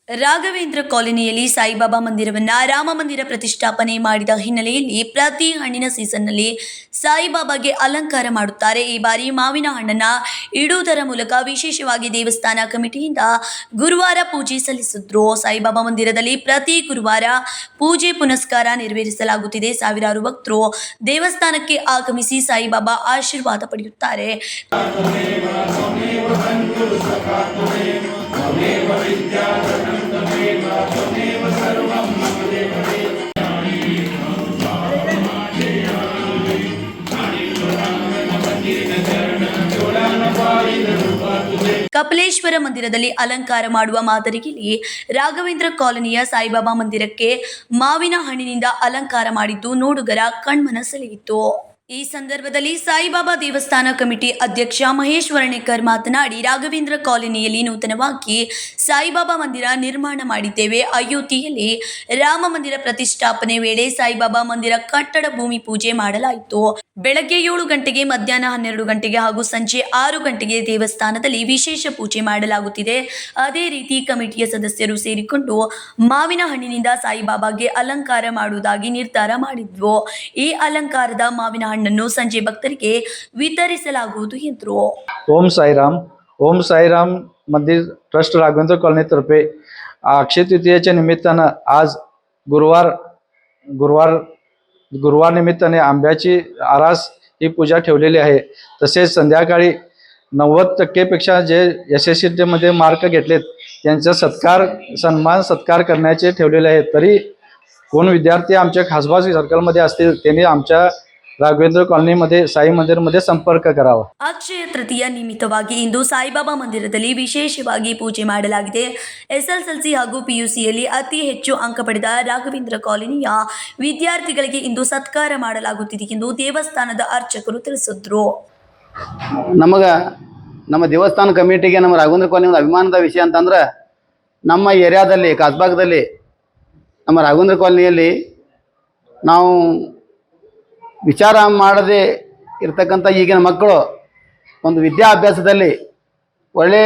ರಾಘವೇಂದ್ರ ಕಾಲೋನಿಯಲ್ಲಿ ಸಾಯಿಬಾಬಾ ಮಂದಿರವನ್ನ ರಾಮ ಮಂದಿರ ಪ್ರತಿಷ್ಠಾಪನೆ ಮಾಡಿದ ಹಿನ್ನೆಲೆಯಲ್ಲಿ ಪ್ರತಿ ಹಣ್ಣಿನ ಸೀಸನ್ನಲ್ಲಿ ಸಾಯಿಬಾಬಾಗೆ ಅಲಂಕಾರ ಮಾಡುತ್ತಾರೆ. ಈ ಬಾರಿ ಮಾವಿನ ಹಣ್ಣನ್ನ ಇಡುವುದರ ಮೂಲಕ ವಿಶೇಷವಾಗಿ ದೇವಸ್ಥಾನ ಕಮಿಟಿಯಿಂದ ಗುರುವಾರ ಪೂಜೆ ಸಲ್ಲಿಸಿದ್ರು. ಸಾಯಿಬಾಬಾ ಮಂದಿರದಲ್ಲಿ ಪ್ರತಿ ಗುರುವಾರ ಪೂಜೆ ಪುನಸ್ಕಾರ ನೆರವೇರಿಸಲಾಗುತ್ತಿದೆ. ಸಾವಿರಾರು ಭಕ್ತರು ದೇವಸ್ಥಾನಕ್ಕೆ ಆಗಮಿಸಿ ಸಾಯಿಬಾಬಾ ಆಶೀರ್ವಾದ ಪಡೆಯುತ್ತಾರೆ. ಕಪಿಲೇಶ್ವರ ಮಂದಿರದಲ್ಲಿ ಅಲಂಕಾರ ಮಾಡುವ ಮಾದರಿಯಲ್ಲಿ ರಾಘವೇಂದ್ರ ಕಾಲೋನಿಯ ಸಾಯಿಬಾಬಾ ಮಂದಿರಕ್ಕೆ ಮಾವಿನ ಹಣ್ಣಿನಿಂದ ಅಲಂಕಾರ ಮಾಡಿದ್ದು ನೋಡುಗರ ಕಣ್ಮನ ಸೆಳೆಯಿತು. ಈ ಸಂದರ್ಭದಲ್ಲಿ ಸಾಯಿಬಾಬಾ ದೇವಸ್ಥಾನ ಕಮಿಟಿ ಅಧ್ಯಕ್ಷ ಮಹೇಶ್ ವರ್ಣೇಕರ್ ಮಾತನಾಡಿ, ರಾಘವೇಂದ್ರ ಕಾಲೋನಿಯಲ್ಲಿ ನೂತನವಾಗಿ ಸಾಯಿಬಾಬಾ ಮಂದಿರ ನಿರ್ಮಾಣ ಮಾಡಿದ್ದೇವೆ. ಅಯೋಧ್ಯೆಯಲ್ಲಿ ರಾಮ ಮಂದಿರ ಪ್ರತಿಷ್ಠಾಪನೆ ವೇಳೆ ಸಾಯಿಬಾಬಾ ಮಂದಿರ ಕಟ್ಟಡ ಭೂಮಿ ಪೂಜೆ ಮಾಡಲಾಯಿತು. ಬೆಳಗ್ಗೆ 7 ಗಂಟೆಗೆ, ಮಧ್ಯಾಹ್ನ 12 ಗಂಟೆಗೆ ಹಾಗೂ ಸಂಜೆ 6 ಗಂಟೆಗೆ ದೇವಸ್ಥಾನದಲ್ಲಿ ವಿಶೇಷ ಪೂಜೆ ಮಾಡಲಾಗುತ್ತಿದೆ. ಅದೇ ರೀತಿ ಕಮಿಟಿಯ ಸದಸ್ಯರು ಸೇರಿಕೊಂಡು ಮಾವಿನ ಹಣ್ಣಿನಿಂದ ಸಾಯಿಬಾಬಾಗೆ ಅಲಂಕಾರ ಮಾಡುವುದಾಗಿ ನಿರ್ಧಾರ ಮಾಡಿದ್ವು. ಈ ಅಲಂಕಾರದ ಮಾವಿನ ಹಣ್ಣನ್ನು ಸಂಜೆ ಭಕ್ತರಿಗೆ वितरिಸಲಾಗುವುದು ಎಂದರು. ओम साईराम मंदिर ट्रस्ट राघवेंद्र कॉलनी तर्फे अक्षय तृतीयेच्या निमित्तानं आज गुरुवार निमित्ताने आंब्याची आरास ही पूजा ठेवलेली आहे. तसेच संध्याकाळी 90% पेक्षा जे यशस्वीतेमध्ये मार्क घेतलेत त्यांचा सत्कार करण्याचे ठेवलेले आहे. तरी कोण विद्यार्थी आमच्या खासबाग सर्कलमध्ये असतील त्यांनी आमच्या ರಾಘವೇಂದ್ರ ಕಾಲೋನಿमध्ये ಸಾಯಿ ಮಂದಿರमध्ये ಸಂಪರ್ಕ करावा. ಅಕ್ಷಯ ತೃತೀಯ ನಿಮಿತ್ತವಾಗಿ ಇಂದು ಸಾಯಿಬಾಬಾ ಮಂದಿರದಲ್ಲಿ ವಿಶೇಷವಾಗಿ ಪೂಜೆ ಮಾಡಲಾಗಿದೆ. SSLC ಹಾಗೂ PUCಯಲ್ಲಿ ಅತಿ ಹೆಚ್ಚು ಅಂಕ ಪಡೆದ ರಾಘವೇಂದ್ರ ಕಾಲೋನಿಯ ವಿದ್ಯಾರ್ಥಿಗಳಿಗೆ ಇಂದು ಸತ್ಕಾರ ಮಾಡಲಾಗುತ್ತಿದೆ ಎಂದು ದೇವಸ್ಥಾನದ ಅರ್ಚಕರು ತಿಳಿಸಿದರು. ನಮ್ಮ ದೇವಸ್ಥಾನ ಕಮಿಟಿಗೆ ನಮ್ಮ ರಾಘವೇಂದ್ರ ಕಾಲೋನಿ ಒಂದು ಅಭಿಮಾನದ ವಿಷಯ ಅಂತಂದ್ರೆ, ನಮ್ಮ ಏರಿಯಾದಲ್ಲಿ ಕಾಸ್ಬಾಗದಲ್ಲಿ ನಮ್ಮ ರಾಘವೇಂದ್ರ ಕಾಲೋನಿಯಲ್ಲಿ ನಾವು ವಿಚಾರ ಮಾಡದೆ ಇರತಕ್ಕಂಥ ಈಗಿನ ಮಕ್ಕಳು ಒಂದು ವಿದ್ಯಾಭ್ಯಾಸದಲ್ಲಿ ಒಳ್ಳೆಯ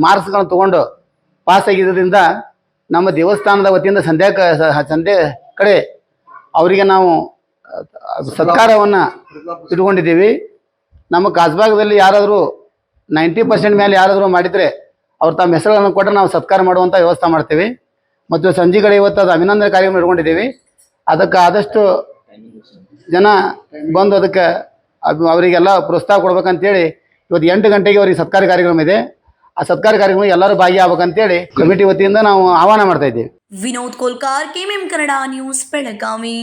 ಮಾರ್ಕ್ಸ್ಗಳನ್ನು ತಗೊಂಡು ಪಾಸ್ ಆಗಿದ್ದರಿಂದ ನಮ್ಮ ದೇವಸ್ಥಾನದ ವತಿಯಿಂದ ಸಂಧ್ಯಾ ಕಡೆ ಅವರಿಗೆ ನಾವು ಸತ್ಕಾರವನ್ನು ಇಟ್ಕೊಂಡಿದ್ದೀವಿ. ನಮ್ಮ ಕಾಸ್ಬಾಗದಲ್ಲಿ ಯಾರಾದರೂ 90% ಮೇಲೆ ಯಾರಾದರೂ ಮಾಡಿದರೆ ಅವ್ರು ತಮ್ಮ ಹೆಸರುಗಳನ್ನು ಕೊಟ್ಟರೆ ನಾವು ಸತ್ಕಾರ ಮಾಡುವಂಥ ವ್ಯವಸ್ಥೆ ಮಾಡ್ತೀವಿ. ಮತ್ತು ಸಂಜೆ ಕಡೆ ಇವತ್ತು ಅದು ಅಭಿನಂದನೆ ಕಾರ್ಯಕ್ರಮ ಇಟ್ಕೊಂಡಿದ್ದೀವಿ. ಅದಕ್ಕೆ ಆದಷ್ಟು ಜನ ಬಂದು ಅದಕ್ಕೆ ಅವರಿಗೆಲ್ಲ ಪ್ರೋತ್ಸಾಹ ಕೊಡ್ಬೇಕಂತೇಳಿ ಇವತ್ತು 8 ಗಂಟೆಗೆ ಅವರಿಗೆ ಸತ್ಕಾರ ಕಾರ್ಯಕ್ರಮ ಇದೆ. ಆ ಸತ್ಕಾರ ಕಾರ್ಯಕ್ರಮ ಎಲ್ಲರೂ ಭಾಗಿಯಾಗಬೇಕಂತೇಳಿ ಕಮಿಟಿ ವತಿಯಿಂದ ನಾವು ಆಹ್ವಾನ ಮಾಡ್ತಾ ಇದ್ದೀವಿ. Vinod Kolkar, KMM Kannada news, Belagavi.